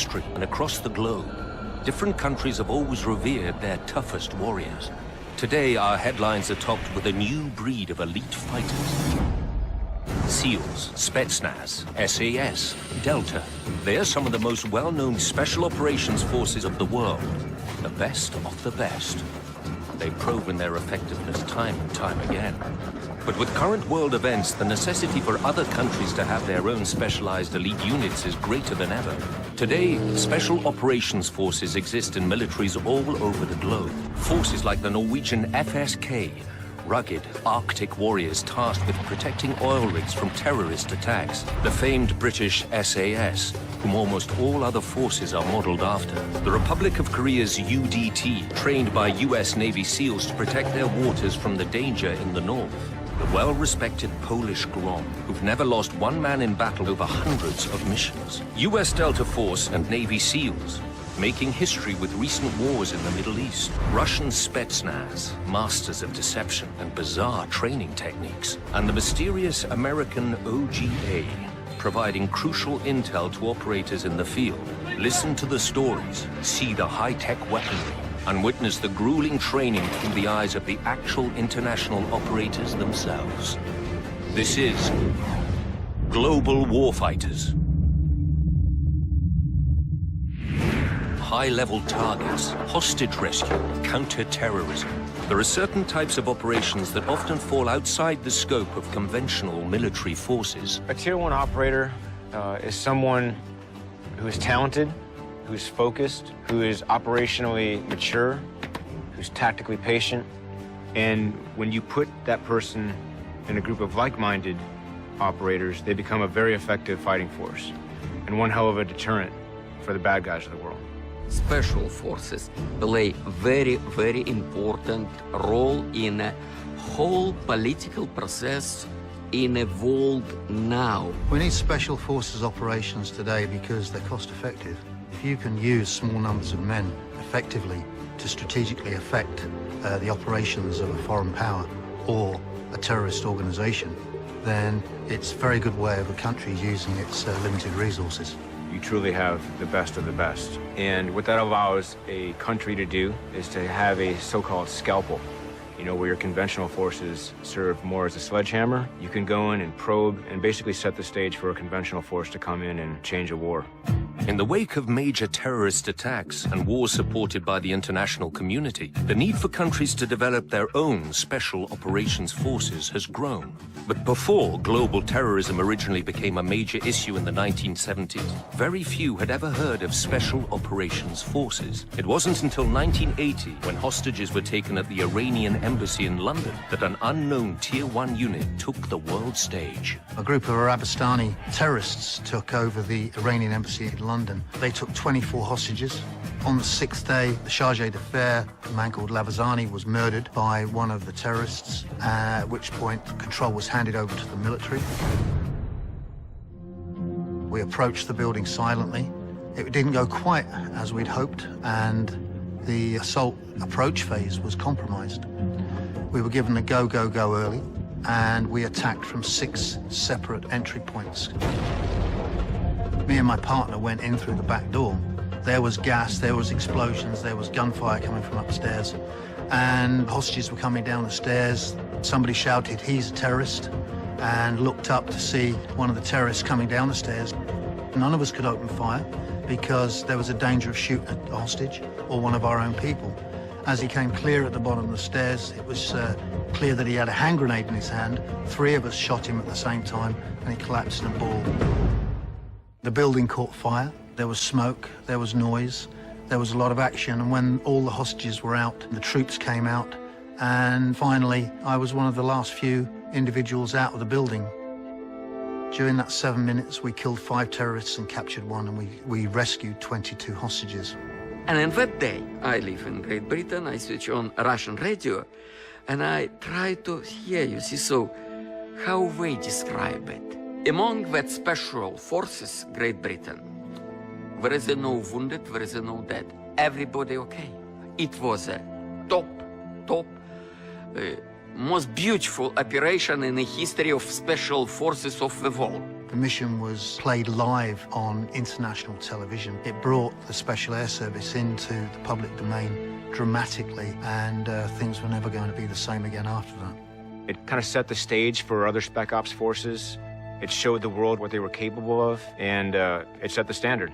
history and across the globe, different countries have always revered their toughest warriors. Today, our headlines are topped with a new breed of elite fighters. SEALs, Spetsnaz, SAS, Delta. They are some of the most well-known special operations forces of the world. The best of the best. They've proven their effectiveness time and time again. But with current world events, the necessity for other countries to have their own specialized elite units is greater than ever. Today, special operations forces exist in militaries all over the globe. Forces like the Norwegian FSK, rugged Arctic warriors tasked with protecting oil rigs from terrorist attacks. The famed British SAS, whom almost all other forces are modeled after. The Republic of Korea's UDT, trained by US Navy SEALs to protect their waters from the danger in the north. The well-respected Polish GROM, who've never lost one man in battle over hundreds of missions. US Delta Force and Navy SEALs, making history with recent wars in the Middle East. Russian Spetsnaz, masters of deception and bizarre training techniques. And the mysterious American OGA, providing crucial intel to operators in the field. Listen to the stories, see the high-tech weaponry, and witness the grueling training through the eyes of the actual international operators themselves. This is Global Warfighters. High-level targets, hostage rescue, counter-terrorism. There are certain types of operations that often fall outside the scope of conventional military forces. A Tier 1 operator is someone who is talented, who's focused, who is operationally mature, who's tactically patient. And when you put that person in a group of like-minded operators, they become a very effective fighting force and one hell of a deterrent for the bad guys of the world. Special forces play very, very important role in a whole political process in a world now. We need special forces operations today because they're cost effective. If you can use small numbers of men effectively to strategically affect the operations of a foreign power or a terrorist organization, then it's a very good way of a country using its limited resources. You truly have the best of the best. And what that allows a country to do is to have a so-called scalpel. You know, where your conventional forces serve more as a sledgehammer, you can go in and probe and basically set the stage for a conventional force to come in and change a war. In the wake of major terrorist attacks and wars supported by the international community, the need for countries to develop their own special operations forces has grown. But before global terrorism originally became a major issue in the 1970s, very few had ever heard of special operations forces. It wasn't until 1980, when hostages were taken at the Iranian embassy in London, that an unknown Tier 1 unit took the world stage. A group of Arabistani terrorists took over the Iranian embassy in London. They took 24 hostages. On the sixth day, the charge d'affaires, a man called Lavazani, was murdered by one of the terrorists, at which point control was handed over to the military. We approached the building silently. It didn't go quite as we'd hoped, and the assault approach phase was compromised. We were given a go, go, go early, and we attacked from 6 separate entry points. Me and my partner went in through the back door. There was gas, there was explosions, there was gunfire coming from upstairs, and hostages were coming down the stairs. Somebody shouted, "He's a terrorist," and looked up to see one of the terrorists coming down the stairs. None of us could open fire because there was a danger of shooting at a hostage or one of our own people. As he came clear at the bottom of the stairs, it was clear that he had a hand grenade in his hand. 3 of us shot him at the same time, and he collapsed in a ball. The building caught fire. There was smoke, there was noise, there was a lot of action, and when all the hostages were out, the troops came out, and finally, I was one of the last few individuals out of the building. During that 7 minutes, we killed 5 terrorists and captured 1, and we rescued 22 hostages. And in that day, I live in Great Britain, I switch on Russian radio, and I try to hear you, see, so how they describe it. Among that special forces, Great Britain, there is no wounded, there is no dead. Everybody okay. It was a top, most beautiful operation in the history of special forces of the world. The mission was played live on international television. It brought the Special Air Service into the public domain dramatically, and things were never going to be the same again after that. It kind of set the stage for other Spec Ops forces. It showed the world what they were capable of, and it set the standard.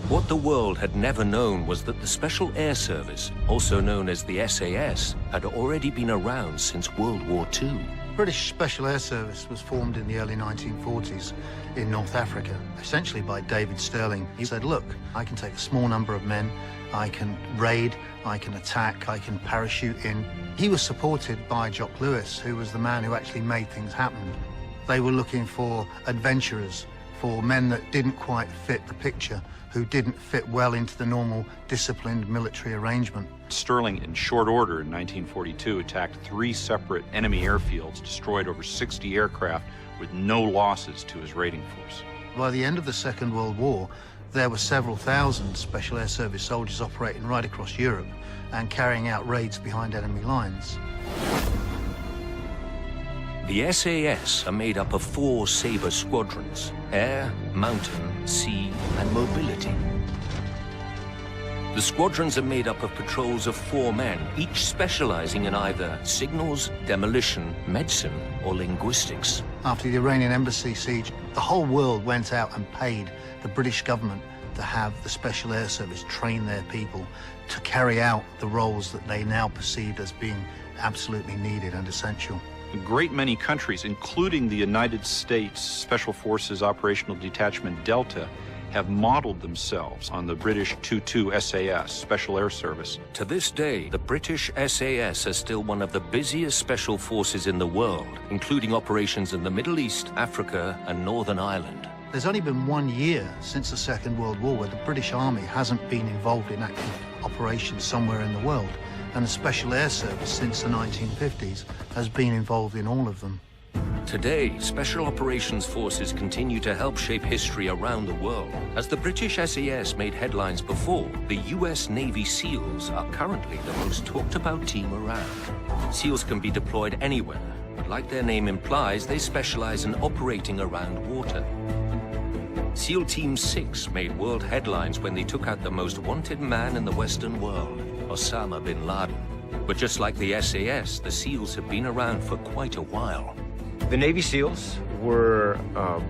What the world had never known was that the Special Air Service, also known as the SAS, had already been around since World War II. British Special Air Service was formed in the early 1940s in North Africa, essentially by David Stirling. He said, look, I can take a small number of men, I can raid, I can attack, I can parachute in. He was supported by Jock Lewis, who was the man who actually made things happen. They were looking for adventurers, for men that didn't quite fit the picture, who didn't fit well into the normal disciplined military arrangement. Stirling, in short order in 1942, attacked 3 separate enemy airfields, destroyed over 60 aircraft with no losses to his raiding force. By the end of the Second World War, there were several thousand Special Air Service soldiers operating right across Europe and carrying out raids behind enemy lines. The SAS are made up of 4 Sabre squadrons: air, mountain, sea, and mobility. The squadrons are made up of patrols of 4 men, each specializing in either signals, demolition, medicine, or linguistics. After the Iranian embassy siege, the whole world went out and paid the British government to have the Special Air Service train their people to carry out the roles that they now perceived as being absolutely needed and essential. A great many countries, including the United States Special Forces Operational Detachment Delta, have modeled themselves on the British 2-2 SAS, Special Air Service. To this day, the British SAS are still one of the busiest special forces in the world, including operations in the Middle East, Africa, and Northern Ireland. There's only been 1 year since the Second World War where the British Army hasn't been involved in active operations somewhere in the world, and the Special Air Service since the 1950s has been involved in all of them. Today, Special Operations Forces continue to help shape history around the world. As the British SAS made headlines before, the US Navy SEALs are currently the most talked about team around. SEALs can be deployed anywhere, but like their name implies, they specialize in operating around water. SEAL Team 6 made world headlines when they took out the most wanted man in the Western world, Osama bin Laden. But just like the SAS, the SEALs have been around for quite a while. The Navy SEALs were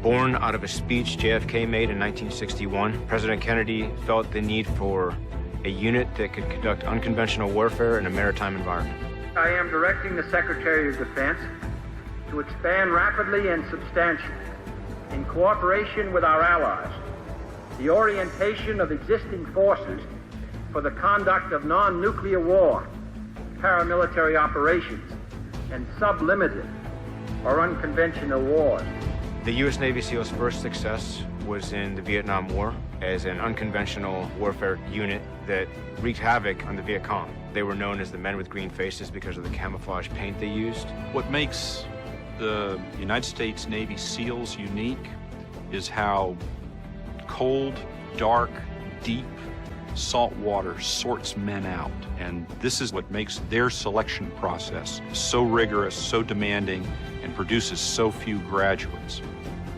born out of a speech JFK made in 1961. President Kennedy felt the need for a unit that could conduct unconventional warfare in a maritime environment. I am directing the Secretary of Defense to expand rapidly and substantially, in cooperation with our allies, the orientation of existing forces for the conduct of non-nuclear war, paramilitary operations, and sublimited or unconventional wars. The U.S. Navy SEALs' first success was in the Vietnam War as an unconventional warfare unit that wreaked havoc on the Viet Cong. They were known as the men with green faces because of the camouflage paint they used. What makes the United States Navy SEALs unique is how cold, dark, deep, salt water sorts men out. And this is what makes their selection process so rigorous, so demanding, and produces so few graduates.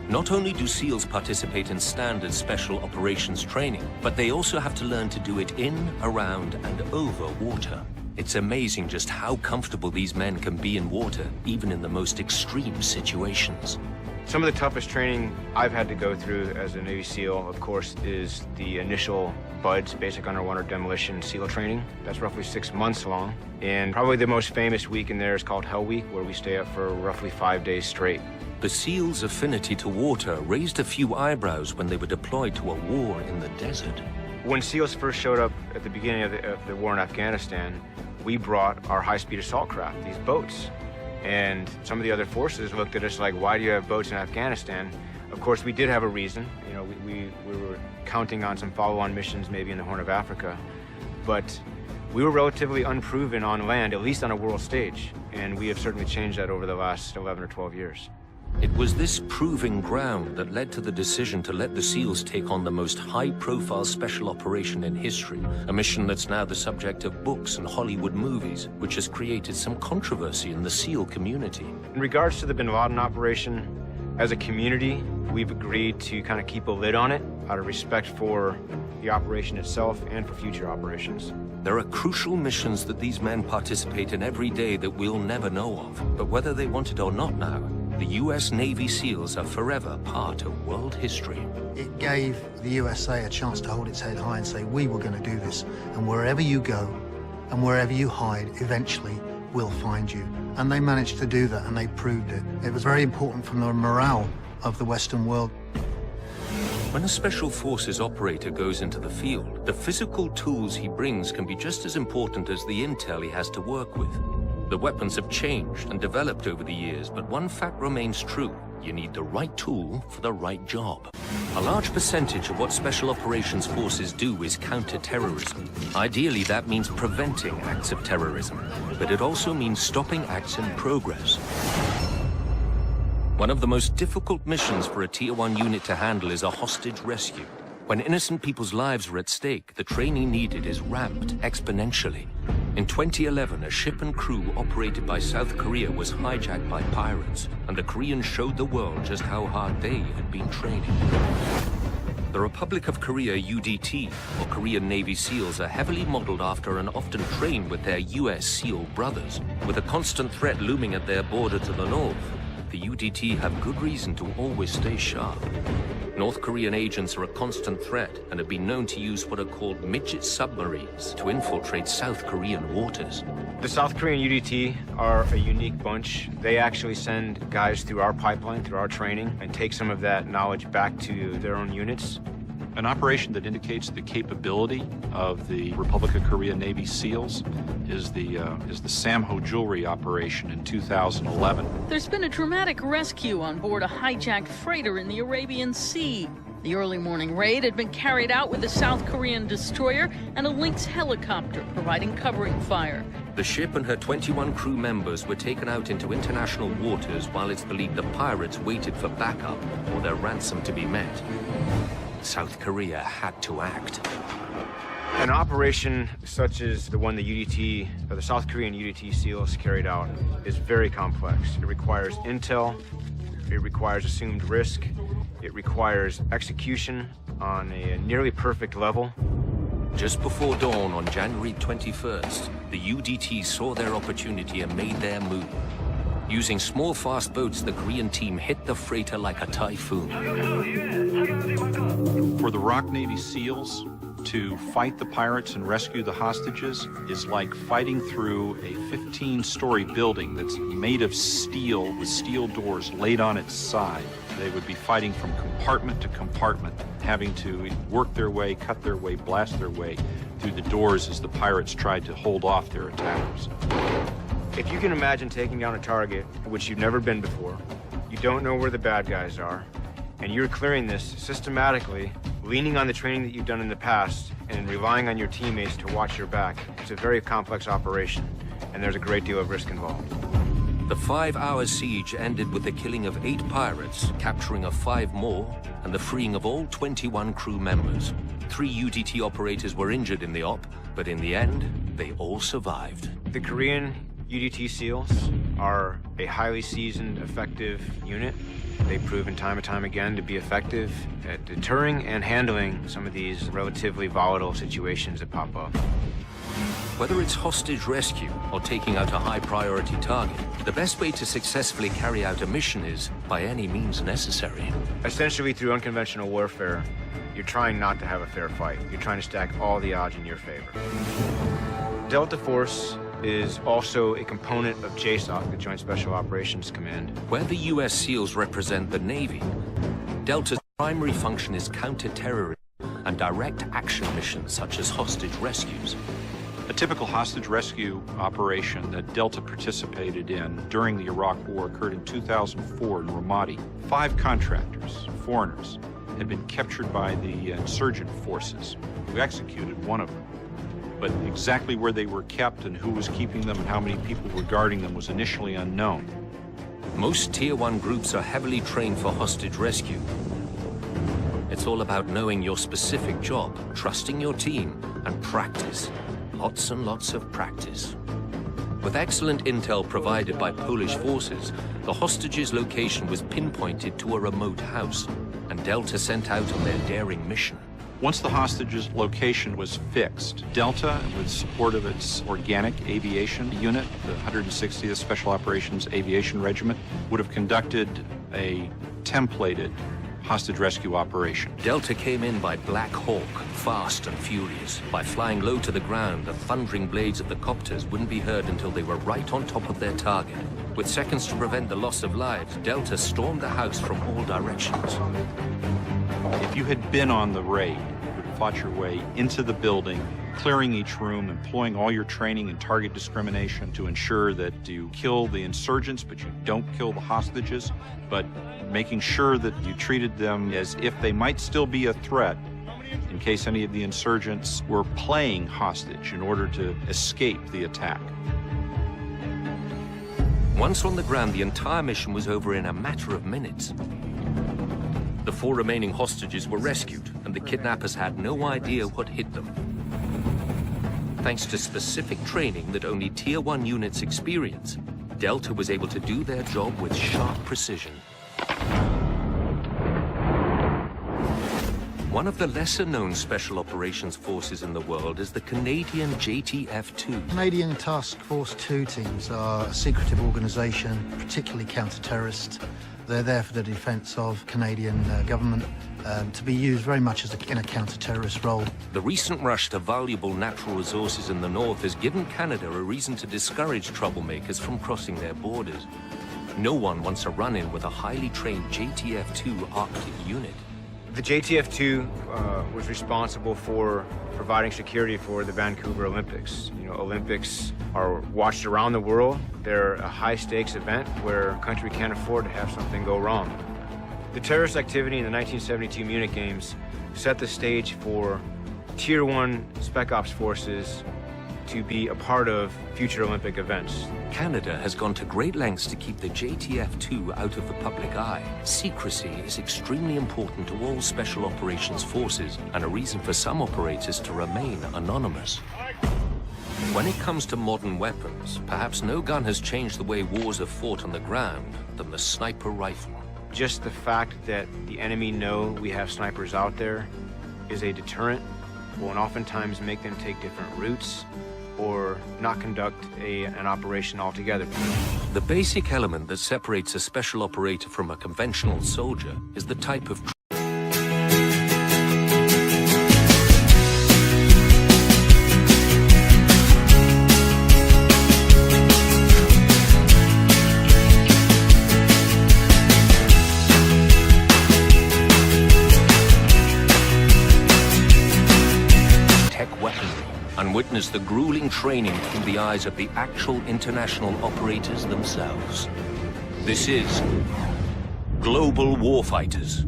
Not only do SEALs participate in standard special operations training, but they also have to learn to do it in, around, and over water. It's amazing just how comfortable these men can be in water, even in the most extreme situations. Some of the toughest training I've had to go through as a Navy SEAL, of course, is the initial BUDS, Basic Underwater Demolition SEAL training. That's roughly 6 months long. And probably the most famous week in there is called Hell Week, where we stay up for roughly 5 days straight. The SEALs' affinity to water raised a few eyebrows when they were deployed to a war in the desert. When SEALs first showed up at the beginning of the war in Afghanistan, we brought our high-speed assault craft, these boats. And some of the other forces looked at us like, why do you have boats in Afghanistan? Of course, we did have a reason. You know, we were counting on some follow-on missions maybe in the Horn of Africa. But we were relatively unproven on land, at least on a world stage. And we have certainly changed that over the last 11 or 12 years. It was this proving ground that led to the decision to let the SEALs take on the most high-profile special operation in history, a mission that's now the subject of books and Hollywood movies, which has created some controversy in the SEAL community. In regards to the bin Laden operation, As a community, we've agreed to kind of keep a lid on it out of respect for the operation itself and for future operations. There are crucial missions that these men participate in every day that we'll never know of. But whether they want it or not now, the U.S. Navy SEALs are forever part of world history. It gave the USA a chance to hold its head high and say, we were going to do this. And wherever you go and wherever you hide, eventually we'll find you. And they managed to do that, and they proved it. It was very important for the morale of the Western world. When a Special Forces operator goes into the field, the physical tools he brings can be just as important as the intel he has to work with. The weapons have changed and developed over the years, but one fact remains true. You need the right tool for the right job. A large percentage of what Special Operations Forces do is counter-terrorism. Ideally, that means preventing acts of terrorism, but it also means stopping acts in progress. One of the most difficult missions for a Tier 1 unit to handle is a hostage rescue. When innocent people's lives are at stake, the training needed is ramped exponentially. In 2011, a ship and crew operated by South Korea was hijacked by pirates, and the Koreans showed the world just how hard they had been training. The Republic of Korea UDT, or Korean Navy SEALs, are heavily modeled after and often trained with their US SEAL brothers. With a constant threat looming at their border to the north, the UDT have good reason to always stay sharp. North Korean agents are a constant threat and have been known to use what are called midget submarines to infiltrate South Korean waters. The South Korean UDT are a unique bunch. They actually send guys through our pipeline, through our training, and take some of that knowledge back to their own units. An operation that indicates the capability of the Republic of Korea Navy SEALs is the Samho Jewelry operation in 2011. There's been a dramatic rescue on board a hijacked freighter in the Arabian Sea. The early morning raid had been carried out with a South Korean destroyer and a Lynx helicopter providing covering fire. The ship and her 21 crew members were taken out into international waters while it's believed the pirates waited for backup or their ransom to be met. South Korea had to act. An operation such as the one the UDT, or the South Korean UDT SEALs carried out, is very complex. It requires intel, it requires assumed risk, it requires execution on a nearly perfect level. Just before dawn on January 21st, the UDT saw their opportunity and made their move. Using small, fast boats, the Korean team hit the freighter like a typhoon. For the ROK Navy SEALs, to fight the pirates and rescue the hostages is like fighting through a 15-story building that's made of steel with steel doors laid on its side. They would be fighting from compartment to compartment, having to work their way, cut their way, blast their way through the doors as the pirates tried to hold off their attackers. If you can imagine taking down a target which you've never been before, you don't know where the bad guys are, and you're clearing this systematically, leaning on the training that you've done in the past and relying on your teammates to watch your back, it's a very complex operation, and there's a great deal of risk involved. The 5-hour siege ended with the killing of 8 pirates, capturing of 5 more, and the freeing of all 21 crew members. 3 UDT operators were injured in the op, but in the end, they all survived. The Korean UDT SEALs are a highly seasoned, effective unit. They've proven time and time again to be effective at deterring and handling some of these relatively volatile situations that pop up. Whether it's hostage rescue or taking out a high-priority target, the best way to successfully carry out a mission is by any means necessary. Essentially, through unconventional warfare, you're trying not to have a fair fight. You're trying to stack all the odds in your favor. Delta Force is also a component of JSOC, the Joint Special Operations Command. Where the U.S. SEALs represent the Navy, Delta's primary function is counter-terrorism and direct action missions such as hostage rescues. A typical hostage rescue operation that Delta participated in during the Iraq War occurred in 2004 in Ramadi. 5 contractors, foreigners, had been captured by the insurgent forces, who executed one of them. But exactly where they were kept and who was keeping them and how many people were guarding them was initially unknown. Most Tier 1 groups are heavily trained for hostage rescue. It's all about knowing your specific job, trusting your team, and practice. Lots and lots of practice. With excellent intel provided by Polish forces, the hostages' location was pinpointed to a remote house, and Delta sent out on their daring mission. Once the hostages' location was fixed, Delta, with support of its organic aviation unit, the 160th Special Operations Aviation Regiment, would have conducted a templated hostage rescue operation. Delta came in by Black Hawk, fast and furious. By flying low to the ground, the thundering blades of the copters wouldn't be heard until they were right on top of their target. With seconds to prevent the loss of lives, Delta stormed the house from all directions. If you had been on the raid, you would have fought your way into the building, clearing each room, employing all your training and target discrimination to ensure that you kill the insurgents, but you don't kill the hostages, but making sure that you treated them as if they might still be a threat in case any of the insurgents were playing hostage in order to escape the attack. Once on the ground, the entire mission was over in a matter of minutes. The 4 remaining hostages were rescued, and the kidnappers had no idea what hit them. Thanks to specific training that only Tier 1 units experience, Delta was able to do their job with sharp precision. One of the lesser-known special operations forces in the world is the Canadian JTF-2. Canadian Task Force 2 teams are a secretive organisation, particularly counter-terrorist. They're there for the defence of Canadian government, to be used very much as in a counter-terrorist role. The recent rush to valuable natural resources in the north has given Canada a reason to discourage troublemakers from crossing their borders. No one wants a run-in with a highly trained JTF-2 Arctic unit. The JTF-2 was responsible for providing security for the Vancouver Olympics. You know, Olympics are watched around the world. They're a high-stakes event where a country can't afford to have something go wrong. The terrorist activity in the 1972 Munich Games set the stage for Tier 1 Spec Ops forces to be a part of future Olympic events. Canada has gone to great lengths to keep the JTF-2 out of the public eye. Secrecy is extremely important to all special operations forces, and a reason for some operators to remain anonymous. When it comes to modern weapons, perhaps no gun has changed the way wars are fought on the ground than the sniper rifle. Just the fact that the enemy know we have snipers out there is a deterrent, will oftentimes make them take different routes or not conduct an operation altogether. The basic element that separates a special operator from a conventional soldier is the type of and witness the grueling training through the eyes of the actual international operators themselves. This is Global Warfighters.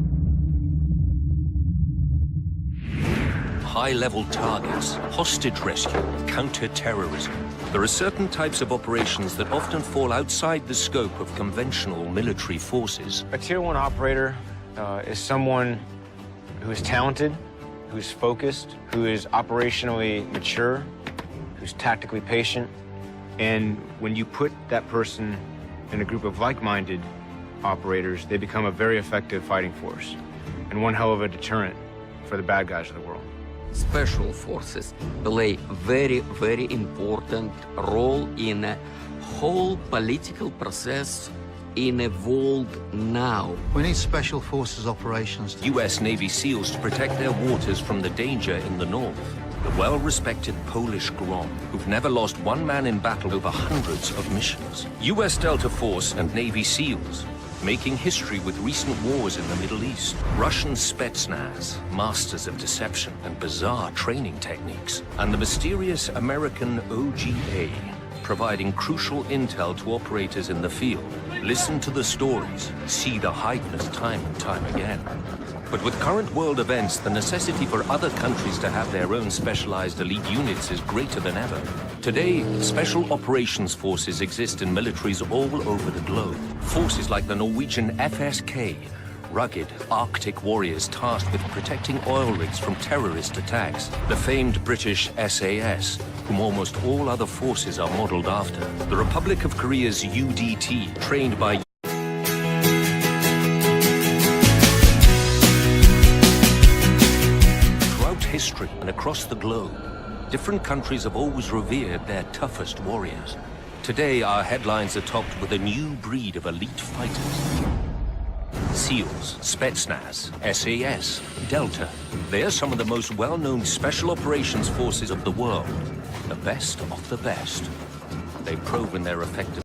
High-level targets, hostage rescue, counter-terrorism. There are certain types of operations that often fall outside the scope of conventional military forces. A Tier 1 operator is someone who is talented, who's focused, who is operationally mature, who's tactically patient. And when you put that person in a group of like-minded operators, they become a very effective fighting force and one hell of a deterrent for the bad guys of the world. Special forces play very, very important role in a whole political process in the world now. We need special forces operations. U.S. Navy SEALs to protect their waters from the danger in the north. The well-respected Polish GROM, who've never lost one man in battle over hundreds of missions. U.S. Delta Force and Navy SEALs, making history with recent wars in the Middle East. Russian Spetsnaz, masters of deception and bizarre training techniques. And the mysterious American OGA, providing crucial intel to operators in the field. Listen to the stories, see the heightened time and time again. But with current world events, the necessity for other countries to have their own specialized elite units is greater than ever. Today, special operations forces exist in militaries all over the globe. Forces like the Norwegian FSK, rugged Arctic warriors tasked with protecting oil rigs from terrorist attacks. The famed British SAS, whom almost all other forces are modeled after. The Republic of Korea's UDT, trained by throughout history and across the globe, different countries have always revered their toughest warriors. Today, our headlines are topped with a new breed of elite fighters. SEALs, Spetsnaz, SAS, Delta. They are some of the most well-known special operations forces of the world. The best of the best. They've proven their effectiveness.